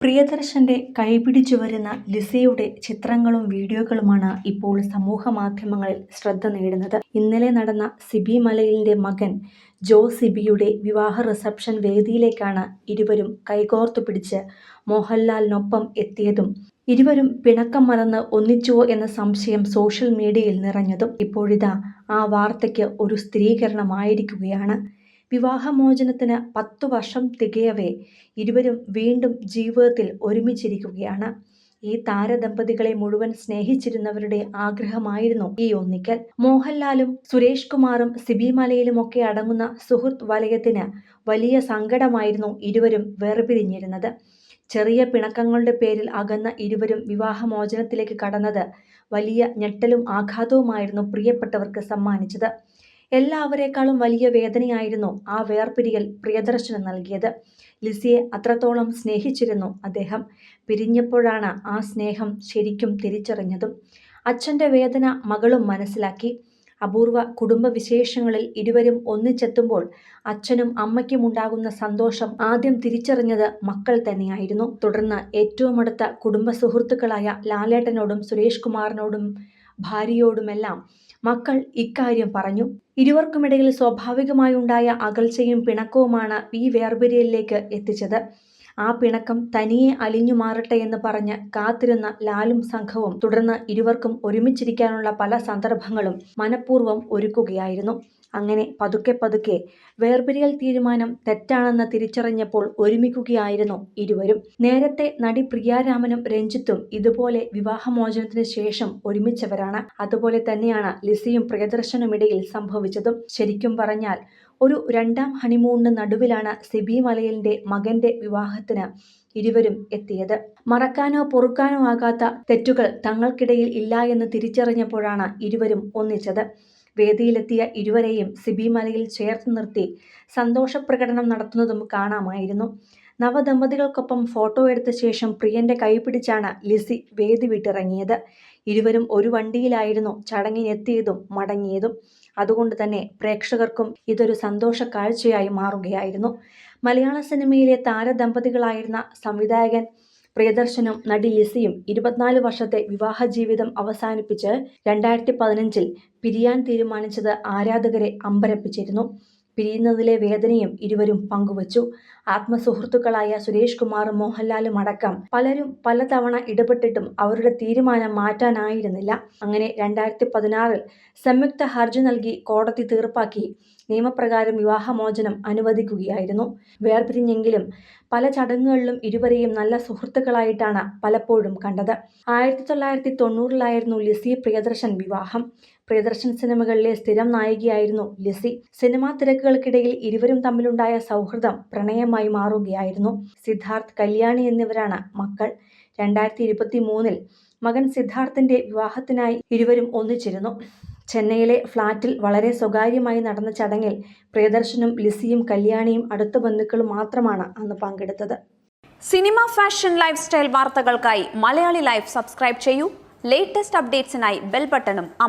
പ്രിയദർശന്റെ കൈപിടിച്ചു വരുന്ന ലിസിയുടെ ചിത്രങ്ങളും വീഡിയോകളുമാണ് ഇപ്പോൾ സമൂഹ മാധ്യമങ്ങളിൽ ശ്രദ്ധ നേടുന്നത്. ഇന്നലെ നടന്ന സിബി മലയിലിന്റെ മകൻ ജോ സിബിയുടെ വിവാഹ റിസപ്ഷൻ വേദിയിലേക്കാണ് ഇരുവരും കൈകോർത്തു പിടിച്ച് മോഹൻലാലിനൊപ്പം എത്തിയതും ഇരുവരും പിണക്കം മറന്ന് ഒന്നിച്ചുവോ എന്ന സംശയം സോഷ്യൽ മീഡിയയിൽ നിറഞ്ഞതും ഇപ്പോഴിതാ ആ വാർത്തയ്ക്ക് ഒരു സ്ഥിരീകരണമായിരിക്കുകയാണ്. വിവാഹമോചനത്തിന് 10 വർഷം തികയവേ ഇരുവരും വീണ്ടും ജീവിതത്തിൽ ഒരുമിച്ചിരിക്കുകയാണ്. ഈ താരദമ്പതികളെ മുഴുവൻ സ്നേഹിച്ചിരുന്നവരുടെ ആഗ്രഹമായിരുന്നു ഈ ഒന്നിക്കൽ. മോഹൻലാലും സുരേഷ് കുമാറും സിബി മലയിലുമൊക്കെ അടങ്ങുന്ന സുഹൃത്ത് വലയത്തിന് വലിയ സങ്കടമായിരുന്നു ഇരുവരും വേർപിരിഞ്ഞിരുന്നത്. ചെറിയ പിണക്കങ്ങളുടെ പേരിൽ അകന്ന ഇരുവരും വിവാഹമോചനത്തിലേക്ക് കടന്നത് വലിയ ഞെട്ടലും ആഘാതവുമായിരുന്നു പ്രിയപ്പെട്ടവർക്ക് സമ്മാനിച്ചത്. എല്ലാവരേക്കാളും വലിയ വേദനയായിരുന്നു ആ വേർപിരിയൽ പ്രിയദർശന് നൽകിയത്. ലിസിയെ അത്രത്തോളം സ്നേഹിച്ചിരുന്നു അദ്ദേഹം. പിരിഞ്ഞപ്പോഴാണ് ആ സ്നേഹം ശരിക്കും തിരിച്ചറിഞ്ഞതും. അച്ഛൻ്റെ വേദന മകളും മനസ്സിലാക്കി. അപൂർവ കുടുംബവിശേഷങ്ങളിൽ ഇരുവരും ഒന്നിച്ചെത്തുമ്പോൾ അച്ഛനും അമ്മയ്ക്കും ഉണ്ടാകുന്ന സന്തോഷം ആദ്യം തിരിച്ചറിഞ്ഞത് മക്കൾ തന്നെയായിരുന്നു. തുടർന്ന് ഏറ്റവും അടുത്ത കുടുംബ സുഹൃത്തുക്കളായ ലാലേട്ടനോടും സുരേഷ് കുമാറിനോടും ഭാര്യയോടുമെല്ലാം മക്കൾ ഇക്കാര്യം പറഞ്ഞു. ഇരുവർക്കുമിടയിൽ സ്വാഭാവികമായുണ്ടായ അകൽച്ചയും പിണക്കവുമാണ് ഈ വേർപിരിയലിലേക്ക് എത്തിച്ചത്. ആ പിണക്കം തനിയെ അലിഞ്ഞു മാറട്ടെ എന്ന് പറഞ്ഞ് കാത്തിരുന്ന ലാലും സംഘവും തുടർന്ന് ഇരുവർക്കും ഒരുമിച്ചിരിക്കാനുള്ള പല സന്ദർഭങ്ങളും മനഃപൂർവ്വം ഒരുക്കുകയായിരുന്നു. അങ്ങനെ പതുക്കെ വേർപിരിയൽ തീരുമാനം തെറ്റാണെന്ന് തിരിച്ചറിഞ്ഞപ്പോൾ ഒരുമിക്കുകയായിരുന്നു ഇരുവരും. നേരത്തെ നടി പ്രിയാരാമനും രഞ്ജിത്തും ഇതുപോലെ വിവാഹമോചനത്തിന് ശേഷം ഒരുമിച്ചവരാണ്. അതുപോലെ തന്നെയാണ് ലിസിയും പ്രിയദർശനുമിടയിൽ സംഭവിച്ചതും. ശരിക്കും പറഞ്ഞാൽ ഒരു രണ്ടാം ഹണിമൂണിന് നടുവിലാണ് സിബി മലയിലിന്റെ മകന്റെ വിവാഹത്തിന് ഇരുവരും എത്തിയത്. മറക്കാനോ പൊറുക്കാനോ ആകാത്ത തെറ്റുകൾ തങ്ങൾക്കിടയിൽ ഇല്ല എന്ന് തിരിച്ചറിഞ്ഞപ്പോഴാണ് ഇരുവരും ഒന്നിച്ചത്. വേദിയിലെത്തിയ ഇരുവരെയും സിബി മലയിൽ ചേർത്ത് നിർത്തി സന്തോഷപ്രകടനം നടത്തുന്നതും കാണാമായിരുന്നു. നവദമ്പതികൾക്കൊപ്പം ഫോട്ടോ എടുത്ത ശേഷം പ്രിയന്റെ കൈപിടിച്ചാണ് ലിസി വേദി വിട്ടിറങ്ങിയത്. ഇരുവരും ഒരു വണ്ടിയിലായിരുന്നു ചടങ്ങിനെത്തിയതും മടങ്ങിയതും. അതുകൊണ്ട് തന്നെ പ്രേക്ഷകർക്കും ഇതൊരു സന്തോഷ കാഴ്ചയായി മാറുകയായിരുന്നു. മലയാള സിനിമയിലെ താരദമ്പതികളായിരുന്ന സംവിധായകൻ പ്രിയദർശനും നടി ലിസിയും 24 വർഷത്തെ വിവാഹ ജീവിതം അവസാനിപ്പിച്ച് 2015 പിരിയാൻ തീരുമാനിച്ചത് ആരാധകരെ അമ്പരപ്പിച്ചിരുന്നു. പിരിയുന്നതിലെ വേദനയും ഇരുവരും പങ്കുവച്ചു. ആത്മസുഹൃത്തുക്കളായ സുരേഷ് കുമാറും മോഹൻലാലും അടക്കം പലരും പലതവണ ഇടപെട്ടിട്ടും അവരുടെ തീരുമാനം മാറ്റാനായിരുന്നില്ല. അങ്ങനെ 2016 സംയുക്ത ഹർജി നൽകി കോടതി തീർപ്പാക്കി നിയമപ്രകാരം വിവാഹമോചനം അനുവദിക്കുകയായിരുന്നു. വേർപിരിഞ്ഞെങ്കിലും പല ചടങ്ങുകളിലും ഇരുവരെയും നല്ല സുഹൃത്തുക്കളായിട്ടാണ് പലപ്പോഴും കണ്ടത്. 1990-ലായിരുന്നു ലിസി പ്രിയദർശൻ വിവാഹം. പ്രിയദർശൻ സിനിമകളിലെ സ്ഥിരം നായികയായിരുന്നു ലിസി. സിനിമാ തിരക്കുകൾക്കിടയിൽ ഇരുവരും തമ്മിലുണ്ടായ സൗഹൃദം പ്രണയമായി മാറുകയായിരുന്നു. സിദ്ധാർത്ഥ്, കല്യാണി എന്നിവരാണ് മക്കൾ. 2023 മകൻ സിദ്ധാർത്ഥിന്റെ വിവാഹത്തിനായി ഇരുവരും ഒന്നിച്ചിരുന്നു. ചെന്നൈയിലെ ഫ്ളാറ്റിൽ വളരെ സ്വകാര്യമായി നടന്ന ചടങ്ങിൽ പ്രിയദർശനും ലിസിയും കല്യാണിയും അടുത്ത ബന്ധുക്കളും മാത്രമാണ് അന്ന് പങ്കെടുത്തത്. സിനിമ, ഫാഷൻ, ലൈഫ് സ്റ്റൈൽ വാർത്തകൾക്കായി മലയാളി ലൈഫ് സബ്സ്ക്രൈബ് ചെയ്യൂ. ലേറ്റസ്റ്റ് അപ്ഡേറ്റ്സിനായി ബെൽ ബട്ടണും അമർത്തുക.